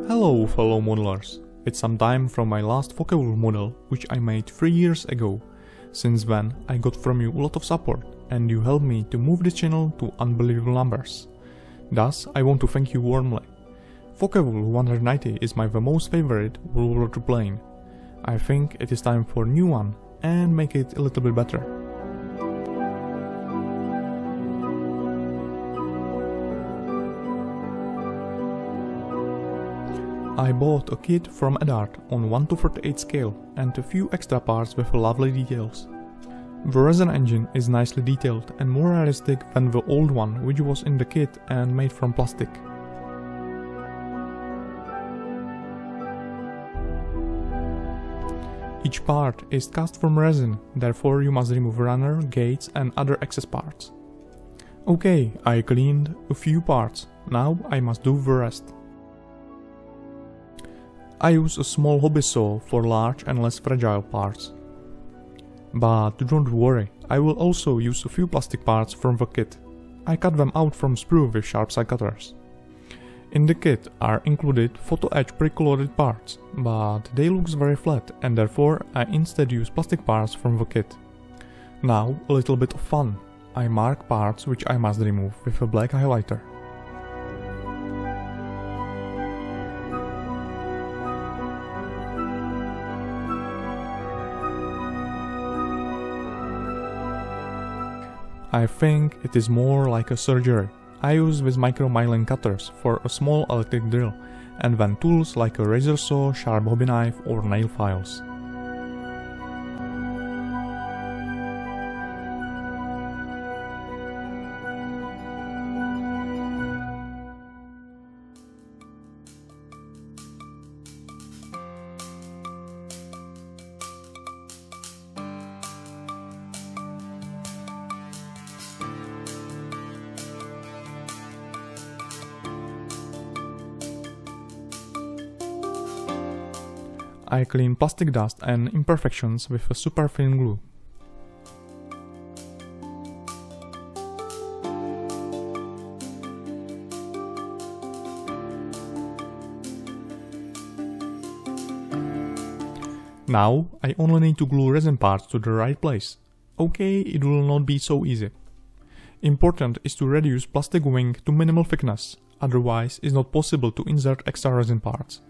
Hello fellow modelers, it's some time from my last Focke-Wulf model, which I made 3 years ago. Since then, I got from you a lot of support, and you helped me to move this channel to unbelievable numbers. Thus, I want to thank you warmly. Focke-Wulf 190 is my most favorite World War II plane. I think it is time for a new one, and make it a little bit better. I bought a kit from Eduard on 1:38 scale and a few extra parts with lovely details. The resin engine is nicely detailed and more realistic than the old one which was in the kit and made from plastic. Each part is cast from resin, therefore you must remove Rannar, gates and other excess parts. Okay, I cleaned a few parts, now I must do the rest. I use a small hobby saw for large and less fragile parts. But don't worry, I will also use a few plastic parts from the kit. I cut them out from sprue with sharp side cutters. In the kit are included photo etch pre-colored parts, but they look very flat and therefore I instead use plastic parts from the kit. Now a little bit of fun. I mark parts which I must remove with a black highlighter. I think it is more like a surgery. I use with micro-milling cutters for a small electric drill, and then tools like a razor saw, sharp hobby knife or nail files. I clean plastic dust and imperfections with a super thin glue. Now I only need to glue resin parts to the right place. Okay, it will not be so easy. Important is to reduce plastic wing to minimal thickness, otherwise it's not possible to insert extra resin parts.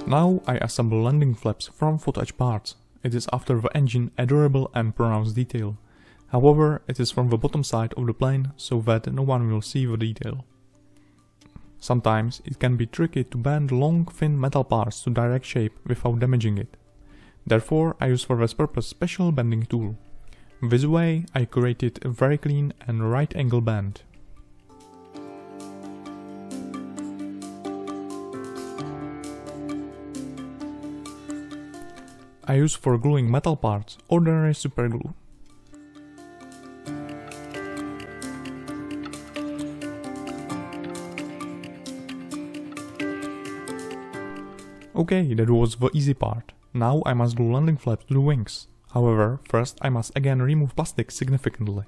Now I assemble landing flaps from photo etch parts. It is after the engine a durable and pronounced detail. However, it is from the bottom side of the plane, so that no one will see the detail. Sometimes it can be tricky to bend long thin metal parts to direct shape without damaging it. Therefore I use for this purpose special bending tool. This way I created a very clean and right angle bend. I use for gluing metal parts ordinary super glue. Okay, that was the easy part. Now I must glue landing flaps to the wings. However, first I must again remove plastic significantly.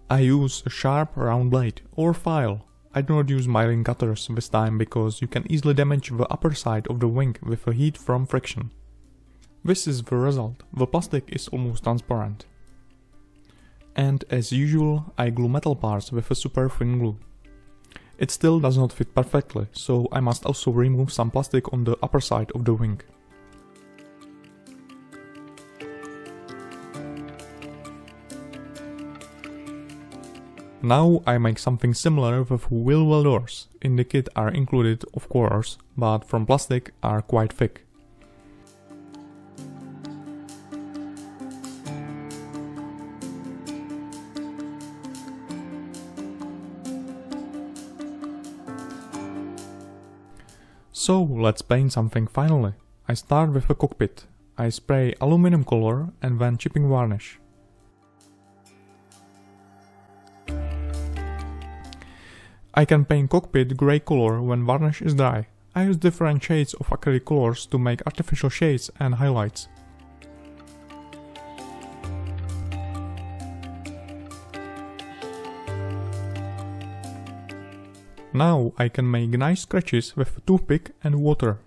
I use a sharp round blade or file. I do not use milling cutters this time because you can easily damage the upper side of the wing with the heat from friction. This is the result, the plastic is almost transparent. And as usual, I glue metal parts with a super thin glue. It still does not fit perfectly, so I must also remove some plastic on the upper side of the wing. Now I make something similar with wheel well doors. In the kit are included, of course, but from plastic are quite thick. So let's paint something finally. I start with a cockpit. I spray aluminum color and then chipping varnish. I can paint cockpit grey color when varnish is dry. I use different shades of acrylic colors to make artificial shades and highlights. Now I can make nice scratches with a toothpick and water.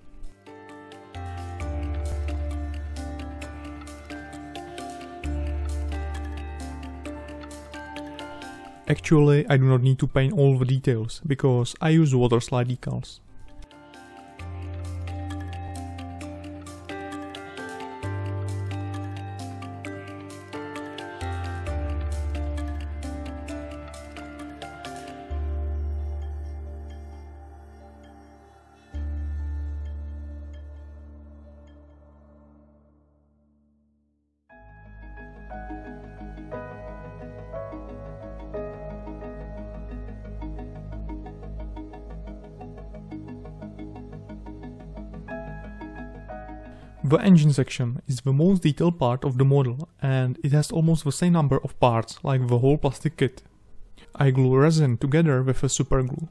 Actually, I do not need to paint all the details, because I use water slide decals. The engine section is the most detailed part of the model, and it has almost the same number of parts like the whole plastic kit. I glue resin together with a super glue.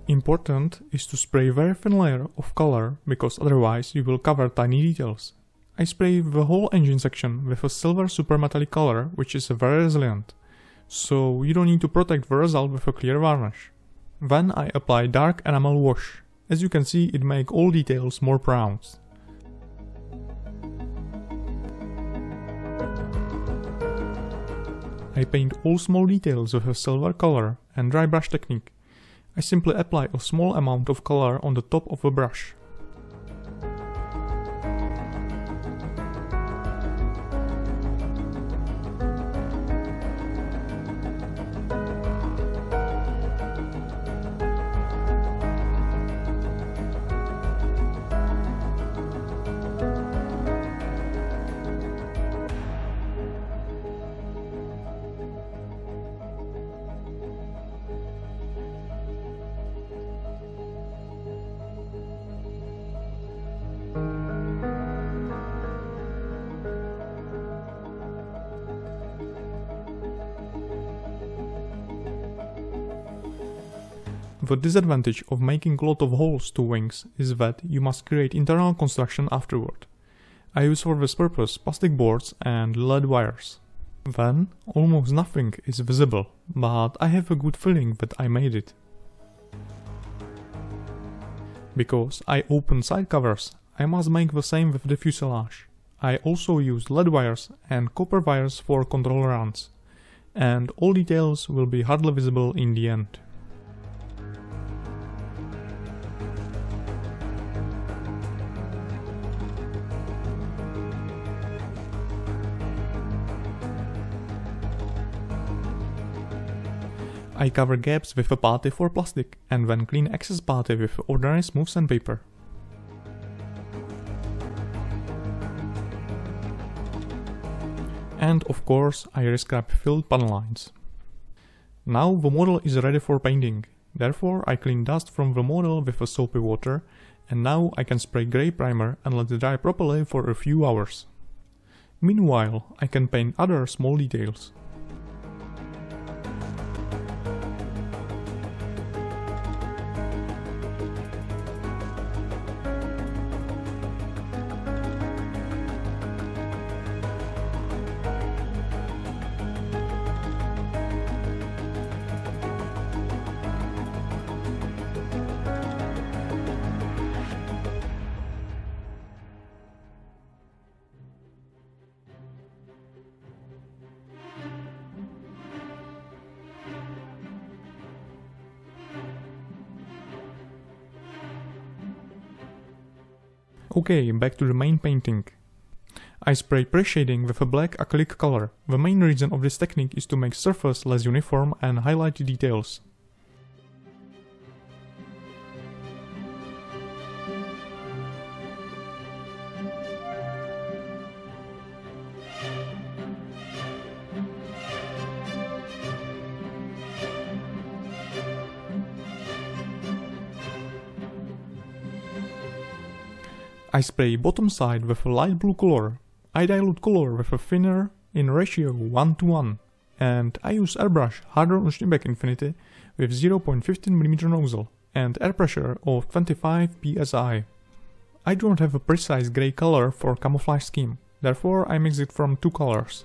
Important is to spray very thin layer of color, because otherwise you will cover tiny details. I spray the whole engine section with a silver super metallic color, which is very resilient, so you don't need to protect the result with a clear varnish. Then I apply dark enamel wash. As you can see, it makes all details more pronounced. I paint all small details with a silver color and dry brush technique. I simply apply a small amount of color on the top of the brush. The disadvantage of making a lot of holes to wings is that you must create internal construction afterward. I use for this purpose plastic boards and lead wires. Then almost nothing is visible, but I have a good feeling that I made it. Because I open side covers, I must make the same with the fuselage. I also use lead wires and copper wires for control runs, and all details will be hardly visible in the end. I cover gaps with a putty for plastic, and then clean excess putty with ordinary smooth sandpaper. And of course I rescrap filled panel lines. Now the model is ready for painting, therefore I clean dust from the model with a soapy water, and now I can spray grey primer and let it dry properly for a few hours. Meanwhile I can paint other small details. Okay, back to the main painting. I spray pre-shading with a black acrylic color. The main reason of this technique is to make surface less uniform and highlight details. I spray bottom side with a light blue color. I dilute color with a thinner in ratio 1:1, and I use airbrush Harder Schneebeck Infinity with 0.15mm nozzle and air pressure of 25 psi. I do not have a precise grey color for camouflage scheme, therefore I mix it from two colors.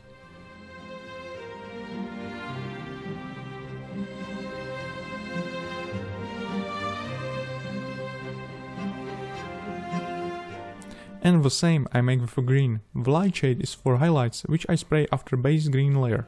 And the same I make with the green. The light shade is for highlights, which I spray after base green layer.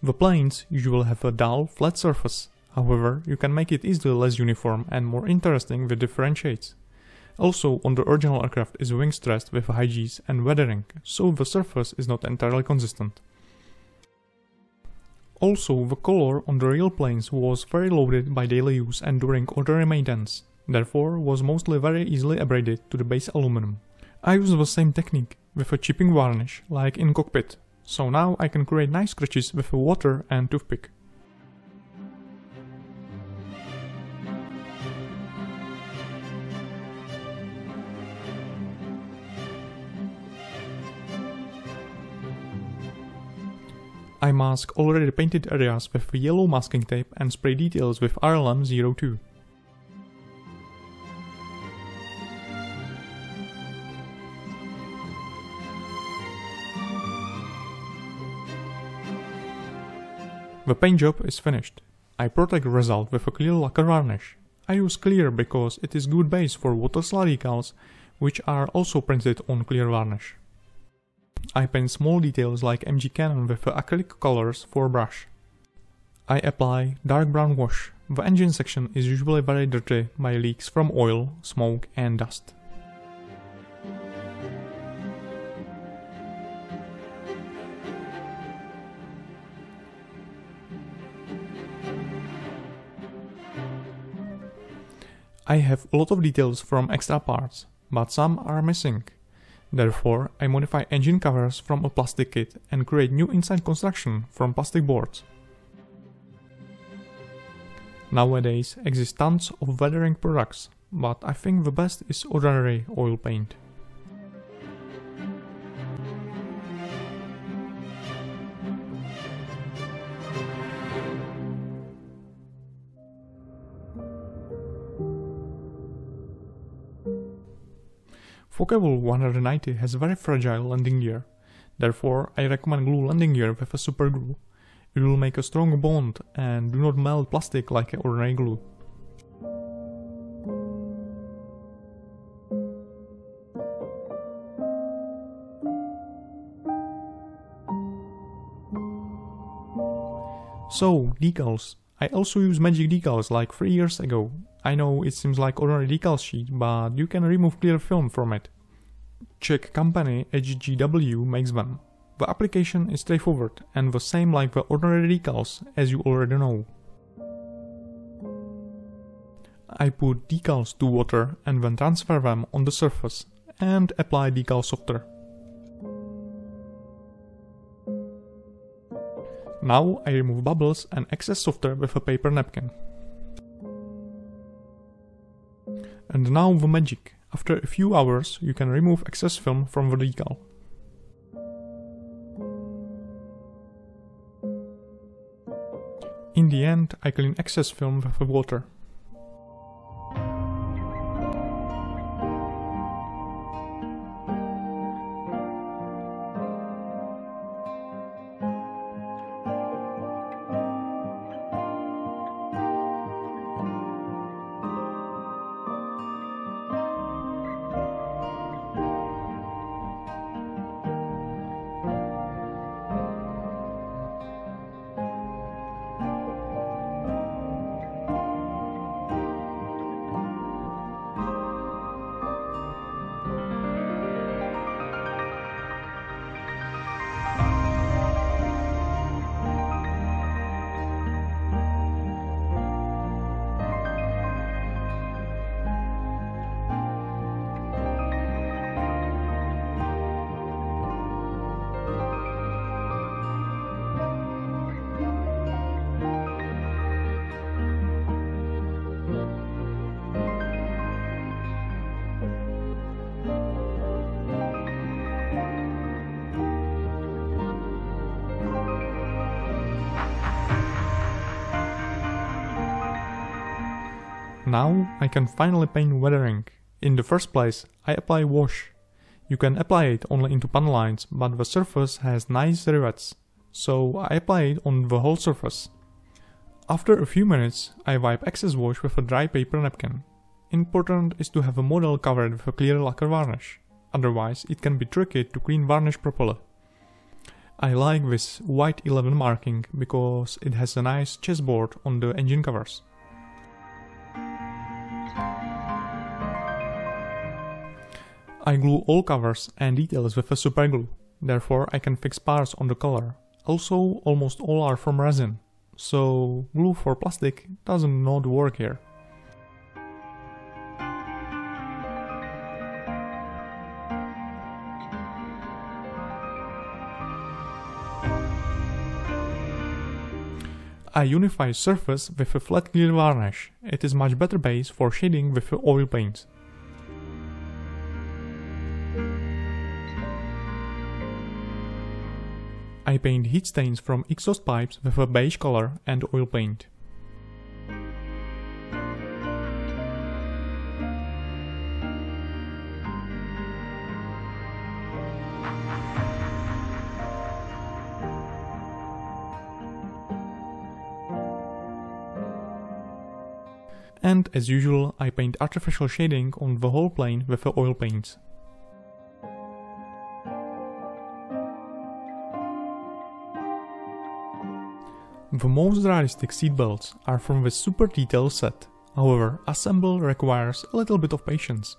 The planes usually have a dull, flat surface. However, you can make it easily less uniform and more interesting with different shades. Also, on the original aircraft is wing stressed with high Gs and weathering, so the surface is not entirely consistent. Also, the color on the real planes was very loaded by daily use and during ordinary maintenance, therefore was mostly very easily abraded to the base aluminum. I use the same technique with a chipping varnish, like in cockpit, so now I can create nice scratches with water and toothpick. I mask already painted areas with yellow masking tape and spray details with RLM02. The paint job is finished. I protect the result with a clear lacquer varnish. I use clear because it is good base for water slide decals, which are also printed on clear varnish. I paint small details like MG Cannon with acrylic colors for brush. I apply dark brown wash. The engine section is usually very dirty by leaks from oil, smoke and dust. I have a lot of details from extra parts, but some are missing. Therefore, I modify engine covers from a plastic kit and create new inside construction from plastic boards. Nowadays exist tons of weathering products, but I think the best is ordinary oil paint. Focke-Wulf 190 has very fragile landing gear, therefore I recommend glue landing gear with a super glue. It will make a strong bond and do not melt plastic like ordinary glue. So, decals. I also use magic decals like 3 years ago. I know it seems like ordinary decal sheet, but you can remove clear film from it. Czech company HGW makes them. The application is straightforward and the same like the ordinary decals, as you already know. I put decals to water and then transfer them on the surface and apply decal softer. Now I remove bubbles and excess softer with a paper napkin. And now the magic. After a few hours you can remove excess film from the decal. In the end I clean excess film with water. Now I can finally paint weathering. In the first place, I apply wash. You can apply it only into panel lines, but the surface has nice rivets, so I apply it on the whole surface. After a few minutes, I wipe excess wash with a dry paper napkin. Important is to have a model covered with a clear lacquer varnish, otherwise it can be tricky to clean varnish properly. I like this white 11 marking because it has a nice chessboard on the engine covers. I glue all covers and details with a super glue, therefore I can fix parts on the color. Also, almost all are from resin, so glue for plastic does not work here. I unify surface with a flat clear varnish. It is much better base for shading with oil paints. I paint heat stains from exhaust pipes with a beige color and oil paint. And as usual, I paint artificial shading on the whole plane with the oil paints. The most realistic seatbelts are from the super detailed set, however, assembly requires a little bit of patience.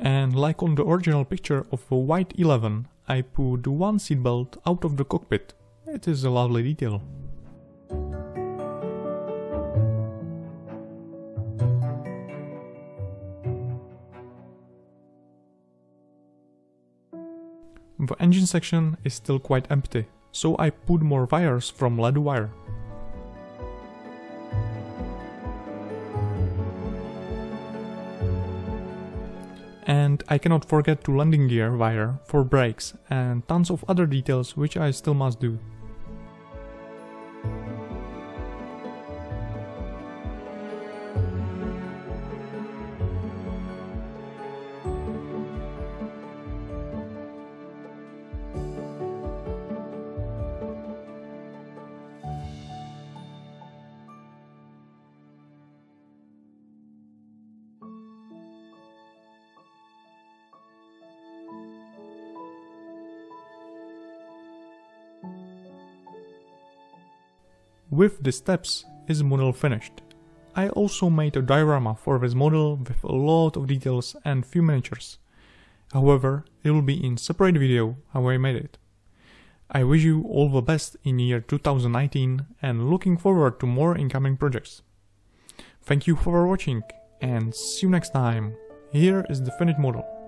And like on the original picture of a white 11, I put one seatbelt out of the cockpit. It is a lovely detail. The engine section is still quite empty, so I put more wires from lead wire. And I cannot forget to landing gear wire for brakes and tons of other details which I still must do. With the steps is model finished. I also made a diorama for this model with a lot of details and few miniatures. However, it will be in separate video how I made it. I wish you all the best in year 2019 and looking forward to more incoming projects. Thank you for watching and see you next time. Here is the finished model.